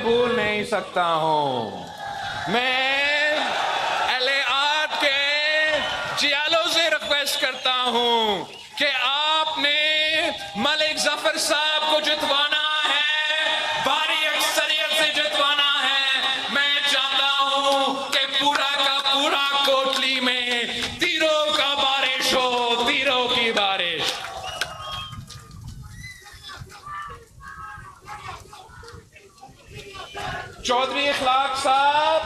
بھول نہیں سکتا ہوں. میں LAR کے جیالو سے ریکویسٹ کرتا ہوں کہ آپ نے ملک ظفر صاحب کو جتوانا ہے، بھاری اکثریت سے جتوانا ہے. میں چاہتا ہوں کہ پورا کا پورا کوٹلی میں تیروں کا بارش ہو، تیروں کی بارش. چودھری اخلاق صاحب،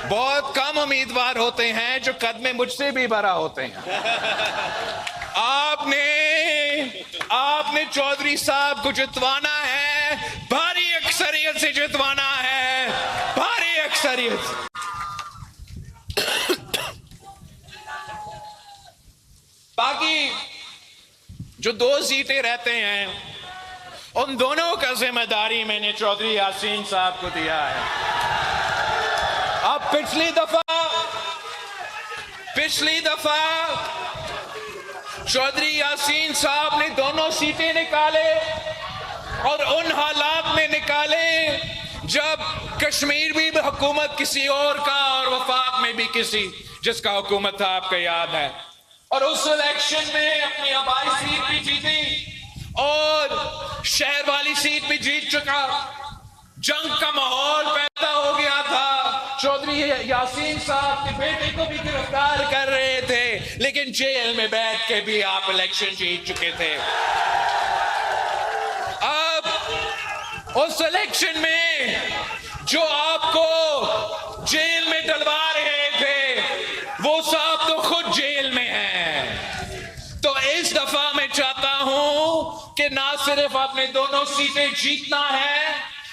بہت کم امیدوار ہوتے ہیں جو قد میں مجھ سے بھی بڑا ہوتے ہیں. آپ نے چودھری صاحب کو جتوانا ہے، بھاری اکثریت سے جتوانا ہے، بھاری اکثریت سے. باقی جو 2 سیٹیں رہتے ہیں ان دونوں کا ذمہ داری میں نے چودھری یاسین صاحب کو دیا ہے. اب پچھلی دفعہ چودھری یاسین صاحب نے دونوں سیٹیں نکالے اور ان حالات میں نکالے جب کشمیر بھی حکومت کسی اور کا اور وفاق میں بھی کسی جس کا حکومت تھا، آپ کا یاد ہے. اور اس الیکشن میں اپنی آبائی سیٹ بھی جیتی اور شہر والی سیٹ بھی جیت چکا. جنگ کا ماحول پیدا ہو گیا تھا. چودھری یاسین صاحب کے بیٹے کو بھی گرفتار کر رہے تھے، لیکن جیل میں بیٹھ کے بھی آپ الیکشن جیت چکے تھے. اب اس الیکشن میں جو آپ کو جیل میں ڈلوا رہے تھے وہ صاحب تو خود جیل میں ہیں. تو اس دفعہ میں چاہتا ہوں کہ نہ صرف آپ نے دونوں سیٹیں جیتنا ہے،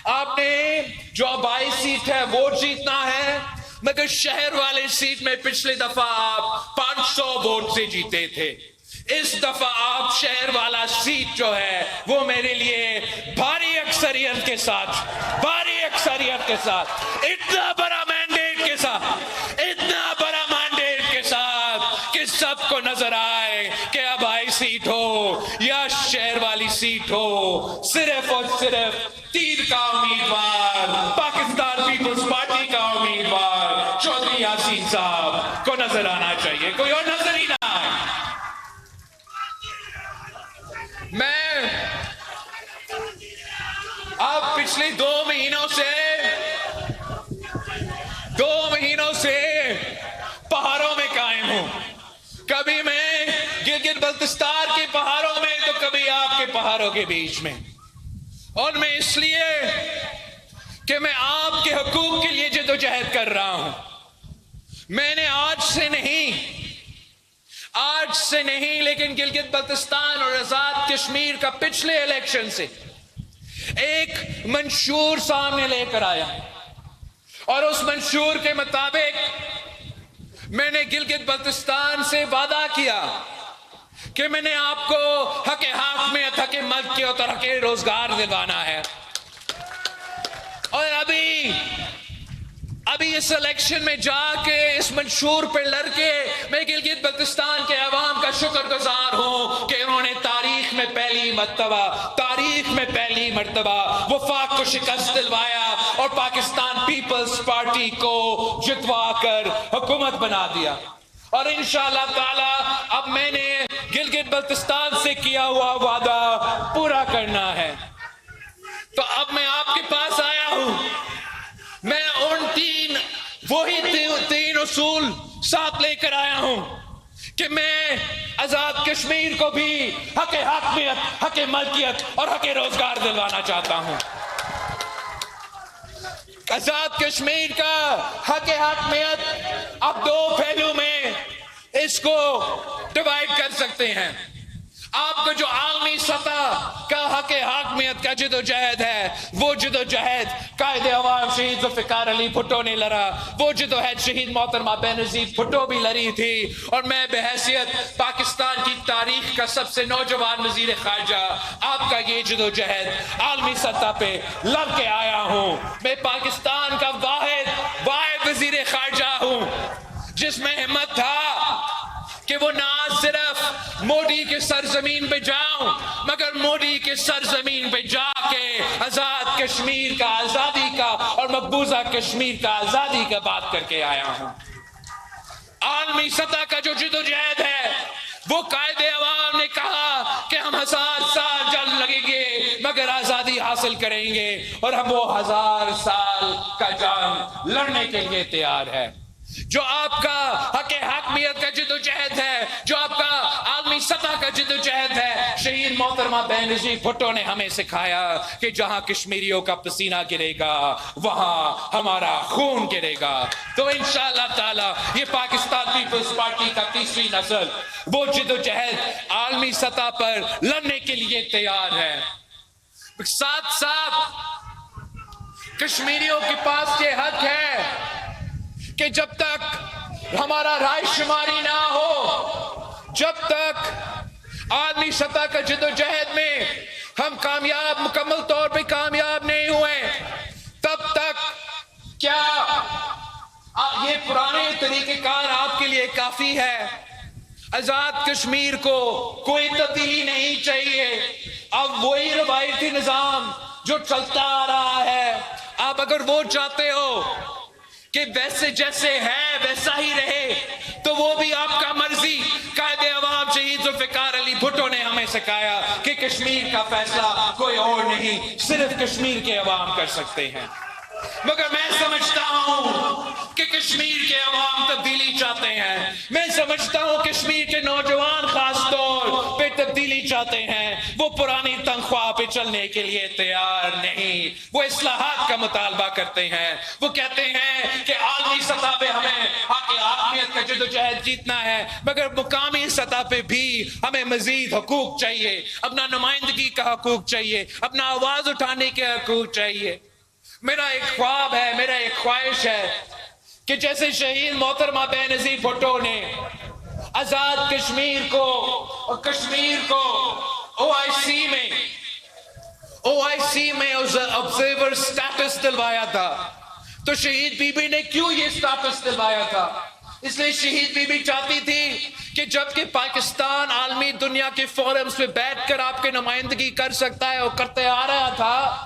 آپ نے جو آبائی سیٹ ہے وہ جیتنا ہے، مگر شہر والے سیٹ میں پچھلی دفعہ آپ 500 ووٹ سے جیتے تھے. اس دفعہ آپ شہر والا سیٹ جو ہے وہ میرے لیے بھاری اکثریت کے ساتھ اتنا بڑا مینڈیٹ کے ساتھ کہ سب کو نظر آئے کہ آبائی سیٹ ہو یا شہر والی سیٹ ہو، صرف اور صرف تیر کا امیدوار، پاکستان پیپلز پارٹی کا امیدوار چودھری یاسین صاحب کو نظر آنا چاہیے، کوئی اور نظر ہی نہ آئے. میں اب پچھلے 2 مہینوں سے پہاڑوں میں قائم ہوں. کبھی میں گلگت بلتستان کے پہاڑوں میں تو کبھی آپ کے پہاڑوں کے بیچ میں. اور میں اس لیے کہ میں آپ کے حقوق کے لیے جدوجہد کر رہا ہوں. میں نے آج سے نہیں لیکن گلگت بلتستان اور آزاد کشمیر کا پچھلے الیکشن سے ایک منشور سامنے لے کر آیا، اور اس منشور کے مطابق میں نے گلگت بلتستان سے وعدہ کیا کہ میں نے آپ کو حق حاکمیت، حق ملکیت اور حق روزگار دلوانا ہے. اور ابھی اس الیکشن میں جا کے اس منشور پہ لڑ کے میں گلگت بلتستان کے عوام کا شکر گزار ہوں کہ انہوں نے تاریخ میں پہلی مرتبہ وفاق کو شکست دلوایا اور پاکستان پیپلز پارٹی کو جتوا کر حکومت بنا دیا. اور انشاءاللہ تعالی اب میں نے گلگت بلتستان سے کیا ہوا وعدہ پورا کرنا ہے. تو اب میں آپ کے پاس آیا ہوں. میں ان تین اصول ساتھ لے کر آیا ہوں کہ میں آزاد کشمیر کو بھی حق حاکمیت، حق ملکیت اور حق روزگار دلوانا چاہتا ہوں. آزاد کشمیر کا حق حاکمیت اب 2 پہلو میں اس کو ڈیوائیڈ کر سکتے ہیں. آپ کو جو عالمی سطح کا حق حاکمیت کا جدوجہد ہے، وہ جدوجہد قائد عوام شہید ذوالفقار علی بھٹو نے لڑا، وہ جدوجہد شہید محترمہ بینظیر بھٹو بھی لڑی تھی. اور میں بحیثیت پاکستان کی تاریخ کا سب سے نوجوان وزیر خارجہ آپ کا یہ جدوجہد عالمی سطح پہ لڑ کے آیا ہوں. میں پاکستان کا واحد وزیر خارجہ ہوں جس میں ہمت تھا کہ وہ نہ صرف مودی کے سرزمین پہ جاؤں مگر مودی کے سرزمین پہ جا کے آزاد کشمیر کا، آزادی کا اور مقبوضہ کشمیر کا آزادی کا بات کر کے آیا ہوں۔ عالمی سطح کا جو جدوجہد ہے وہ قائد عوام نے کہا کہ ہم 1000 سال جنگ لگیں گے مگر آزادی حاصل کریں گے، اور ہم وہ 1000 سال کا جنگ لڑنے کے لیے تیار ہے۔ جو آپ کا حق حاکمیت کا جدوجہد ہے، جو آپ کا عالمی سطح کا جدوجہد ہے، شہید محترمہ بینظیر بھٹو نے ہمیں سکھایا کہ جہاں کشمیریوں کا پسینہ گرے گا وہاں ہمارا خون گرے گا۔ تو انشاءاللہ تعالی یہ پاکستان پیپلز پارٹی کا تیسری نسل وہ جدوجہد عالمی سطح پر لڑنے کے لیے تیار ہے۔ ساتھ ساتھ کشمیریوں کے پاس یہ حق ہے کہ جب تک ہمارا رائے شماری نہ ہو، جب تک عالمی سطح کا جدوجہد میں ہم کامیاب، مکمل طور پہ کامیاب نہیں ہوئے، تب تک کیا یہ پرانے طریقہ کار آپ کے لیے کافی ہے؟ آزاد کشمیر کو کوئی تبدیلی نہیں چاہیے۔ اب وہی روایتی نظام جو چلتا آ رہا ہے، آپ اگر وہ چاہتے ہو کہ ویسے جیسے ہے ویسا ہی رہے تو وہ بھی آپ کا مرضی۔ قائد عوام شہید ذوالفقار علی بھٹو نے ہمیں سکھایا کہ کشمیر کا فیصلہ کوئی اور نہیں، صرف کشمیر کے عوام کر سکتے ہیں۔ مگر میں سمجھتا ہوں کہ کشمیر کے عوام تبدیلی چاہتے ہیں، میں سمجھتا ہوں کشمیر کے نوجوان خاص طور پہ تبدیلی چاہتے ہیں، وہ پرانی تنخواہ پہ چلنے کے لیے تیار نہیں، وہ اصلاحات کا مطالبہ کرتے ہیں، وہ کہتے ہیں کہ عالمی سطح پہ ہمیں حق حاکمیت کا جدوجہد جیتنا ہے مگر مقامی سطح پہ بھی ہمیں مزید حقوق چاہیے، اپنا نمائندگی کا حقوق چاہیے، اپنا آواز اٹھانے کے حقوق چاہیے۔ میرا ایک خواب ہے، میرا ایک خواہش ہے کہ جیسے شہید محترمہ بینظیر بھٹو نے آزاد کشمیر کو اور کشمیر کو او آئی سی میں آبزرور سٹیٹس دلوایا تھا، تو شہید بی بی نے کیوں یہ سٹیٹس دلوایا تھا؟ اس لیے شہید بی بی چاہتی تھی کہ جب کہ پاکستان عالمی دنیا کے فورمز پہ بیٹھ کر آپ کے نمائندگی کر سکتا ہے اور کرتے آ رہا تھا،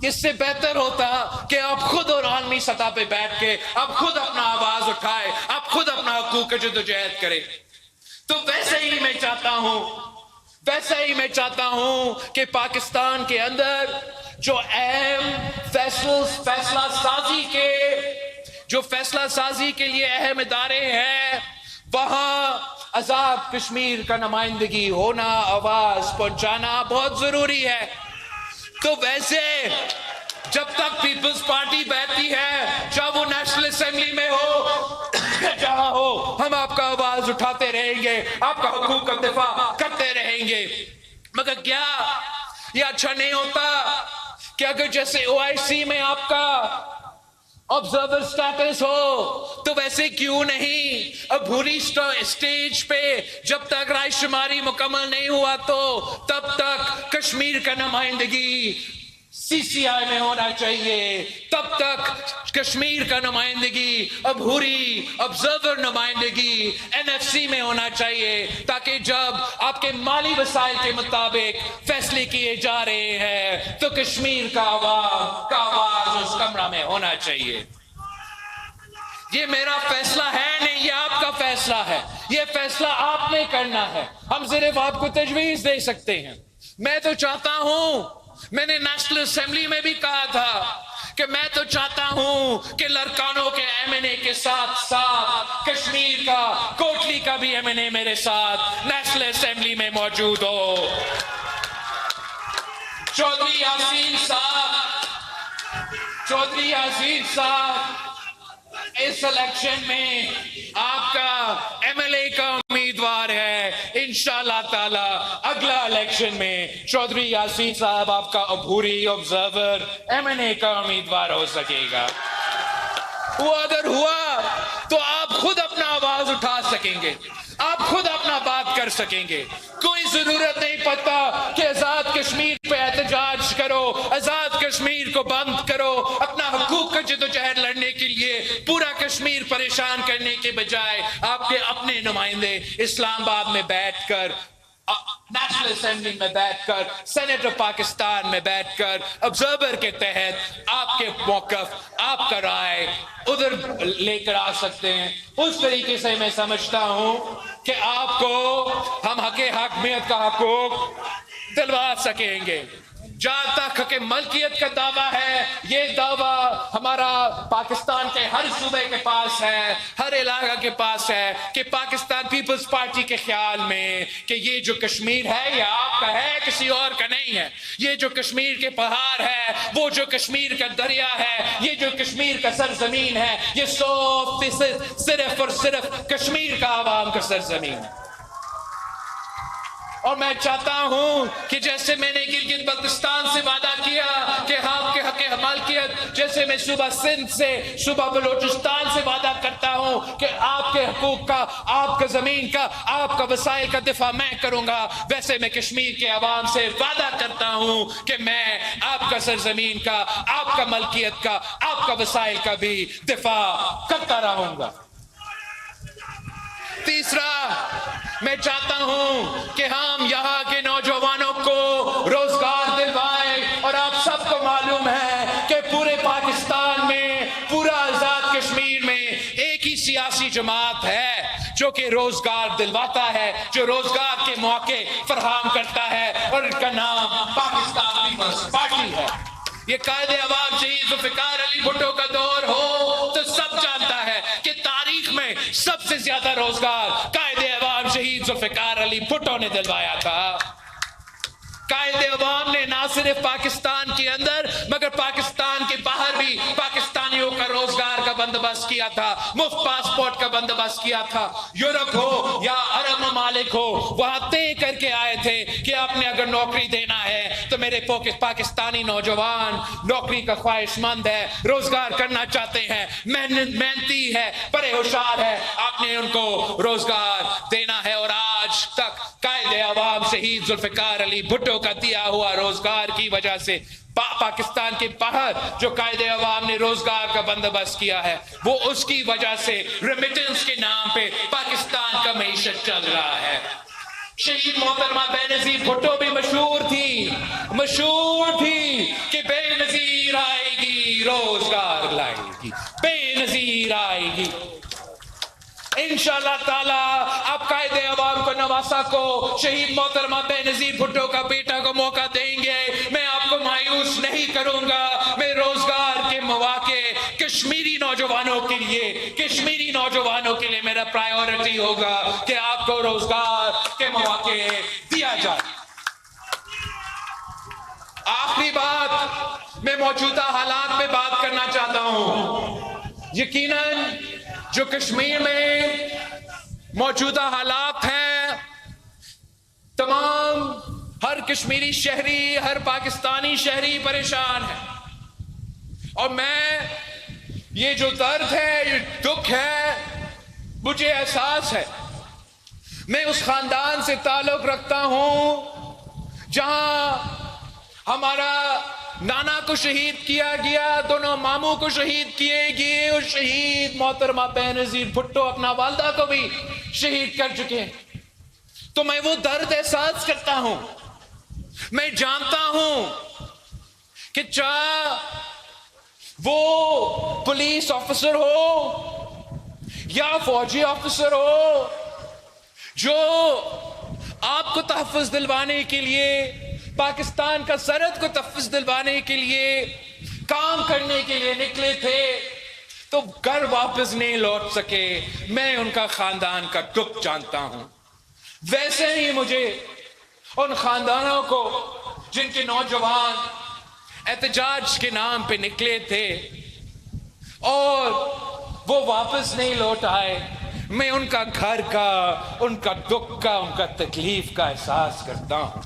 اس سے بہتر ہوتا کہ آپ خود اور عالمی سطح پہ بیٹھ کے آپ خود اپنا آواز اٹھائے، آپ خود اپنا حقوق کا جدوجہد کرے۔ تو ویسے ہی میں چاہتا ہوں کہ پاکستان کے اندر جو اہم فیصلہ سازی کے لیے اہم ادارے ہیں وہاں آزاد کشمیر کا نمائندگی ہونا، آواز پہنچانا بہت ضروری ہے۔ تو ویسے جب تک پیپلز پارٹی بیٹھتی ہے، چاہے وہ نیشنل اسمبلی میں ہو جہاں ہو، ہم آپ کا آواز اٹھاتے رہیں گے، آپ کا حقوق کا دفاع کرتے رہیں گے۔ مگر کیا یہ اچھا نہیں ہوتا کہ اگر جیسے او آئی سی میں آپ کا آبزرور سٹیٹس ہو تو ویسے کیوں نہیں عبوری سٹیج پہ جب تک رائے شماری مکمل نہیں ہوا تو تب تک کشمیر کا نمائندگی سی سی آئی میں ہونا چاہیے، تب تک کشمیر کا نمائندگی عبوری آبزرور نمائندگی این ایف سی میں ہونا چاہیے، تاکہ جب آپ کے مالی وسائل کے مطابق فیصلے کیے جا رہے ہیں تو کشمیر کا عوام کا آواز اس کمرہ میں ہونا چاہیے۔ یہ میرا فیصلہ ہے نہیں، یہ آپ کا فیصلہ ہے، یہ فیصلہ آپ نے کرنا ہے، ہم صرف آپ کو تجویز دے سکتے ہیں۔ میں تو چاہتا ہوں، میں نے نیشنل اسمبلی میں بھی کہا تھا کہ میں تو چاہتا ہوں کہ لڑکانوں کے ایم این اے کے ساتھ ساتھ کشمیر کا کوٹلی کا بھی ایم این اے میرے ساتھ نیشنل اسمبلی میں موجود ہو۔ چودھری یاسین صاحب اس الیکشن میں آپ کا ایم ایل اے کا امیدوار ہے، انشاءاللہ تعالی اگلا الیکشن میں چودھری یاسین صاحب آپ کا عبوری آبزرور ایم این اے کا امیدوار ہو سکے گا۔ وہ اگر ہوا تو آپ خود اپنا آواز اٹھا سکیں گے، آپ خود اپنا بات کر سکیں گے، کوئی ضرورت نہیں پڑتا کہ آزاد کشمیر پہ احتجاج کرو، آزاد کشمیر کو بند کرو، اپنا حقوق کا جدوجہد لڑنے کے لیے پورا کشمیر کشمیر پریشان کرنے کے بجائے آپ کے اپنے نمائندے اسلام آباد میں بیٹھ کر، نیشنل اسمبلی میں بیٹھ کر، سینٹ آف پاکستان میں بیٹھ کر آبزرور کے تحت آپ کے موقف، آپ کا رائے ادھر لے کر آ سکتے ہیں. اس طریقے سے میں سمجھتا ہوں کہ آپ کو ہم حق حاکمیت کا حقوق دلوا سکیں گے. جہاں تک حق ملکیت کا دعویٰ ہے، یہ دعویٰ ہمارا پاکستان کے ہر صوبے کے پاس ہے، ہر علاقہ کے پاس ہے کہ پاکستان پیپلز پارٹی کے خیال میں کہ یہ جو کشمیر ہے یہ آپ کا ہے، کسی اور کا نہیں ہے. یہ جو کشمیر کے پہاڑ ہے، وہ جو کشمیر کا دریا ہے، یہ جو کشمیر کا سرزمین ہے، یہ 100% صرف اور صرف کشمیر کا عوام کا سرزمین ہے. اور میں چاہتا ہوں کہ جیسے میں نے گلگت بلتستان سے وعدہ کیا کہ آپ کے حق مالکیت، جیسے میں صوبہ سندھ سے، صوبہ بلوچستان سے وعدہ کرتا ہوں کہ آپ کے حقوق کا، آپ کا زمین کا، آپ کا وسائل کا دفاع میں کروں گا، ویسے میں کشمیر کے عوام سے وعدہ کرتا ہوں کہ میں آپ کا سرزمین کا، آپ کا ملکیت کا، آپ کا وسائل کا بھی دفاع کرتا رہوں گا. تیسرا، میں چاہتا ہوں کہ ہم یہاں کے نوجوانوں کو روزگار دلوائیں. اور آپ سب کو معلوم ہے کہ پورے پاکستان میں، پورا آزاد کشمیر میں ایک ہی سیاسی جماعت ہے جو کہ روزگار دلواتا ہے، جو روزگار کے موقع فراہم کرتا ہے، اور ان کا نام پاکستان پیپلز پارٹی ہے. یہ قائد عوام شہید ذوالفقار علی بھٹو کا دور ہو تو سب جانتا ہے کہ تاریخ میں سب سے زیادہ روزگار قائد عوام شہید ذوالفقار علی بھٹو نے دلوایا تھا. قائد عوام نے نہ صرف پاکستان کے اندر مگر پاکستان کے باہر بھی پاکستانیوں کا روزگار کا بندوبست کیا تھا، مفت پاسپورٹ کا بندوبست کیا تھا. یورپ ہو یا عرب ممالک ہو، وہاں طے کر کے آئے تھے کہ آپ نے اگر نوکری دینا ہے تو میرے پاکستانی نوجوان نوکری کا خواہش مند ہے، روزگار کرنا چاہتے ہیں، محنتی ہے، بڑے ہوشیار ہے، آپ نے ان کو روزگار دینا ہے. اور آج تک قائد عوام شہید ذوالفقار علی بھٹو کا دیا ہوا روزگار کی وجہ سے پاکستان کے باہر جو قائد عوام نے روزگار کا بندوبست کیا ہے، وہ اس کی وجہ سے ریمیٹنس کے نام پہ پاکستان کا معیشت چل رہا ہے. شہید محترمہ بے نظیر بھٹو بھی مشہور تھی کہ بے نظیر آئے گی روزگار لائے گی، بے نظیر آئے گی. انشاءاللہ تعالی آپ قائد عوام کو، نواسا کو، شہید محترمہ بے نظیر بھٹو کا بیٹا کو موقع دیں گے. میں آپ کو مایوس نہیں کروں گا. میں روزگار کے مواقع کشمیری نوجوانوں کے لیے میرا پرائیورٹی ہوگا کہ آپ کو روزگار کے مواقع دیا جائے. آخری بات، میں موجودہ حالات پہ بات کرنا چاہتا ہوں. یقیناً جو کشمیر میں موجودہ حالات ہیں، تمام ہر کشمیری شہری، ہر پاکستانی شہری پریشان ہے. اور میں یہ جو درد ہے، یہ دکھ ہے، مجھے احساس ہے. میں اس خاندان سے تعلق رکھتا ہوں جہاں ہمارا نانا کو شہید کیا گیا، دونوں ماموں کو شہید کیے گئے، اور شہید محترمہ بے نظیر بھٹو اپنا والدہ کو بھی شہید کر چکے. تو میں وہ درد احساس کرتا ہوں. میں جانتا ہوں کہ چاہے وہ پولیس آفیسر ہو یا فوجی آفیسر ہو، جو آپ کو تحفظ دلوانے کے لیے، پاکستان کا سرحد کو تحفظ دلوانے کے لیے کام کرنے کے لیے نکلے تھے، تو گھر واپس نہیں لوٹ سکے. میں ان کا خاندان کا دکھ جانتا ہوں. ویسے ہی مجھے ان خاندانوں کو جن کے نوجوان احتجاج کے نام پہ نکلے تھے اور وہ واپس نہیں لوٹ آئے، میں ان کا گھر کا، ان کا دکھ کا، ان کا تکلیف کا احساس کرتا ہوں.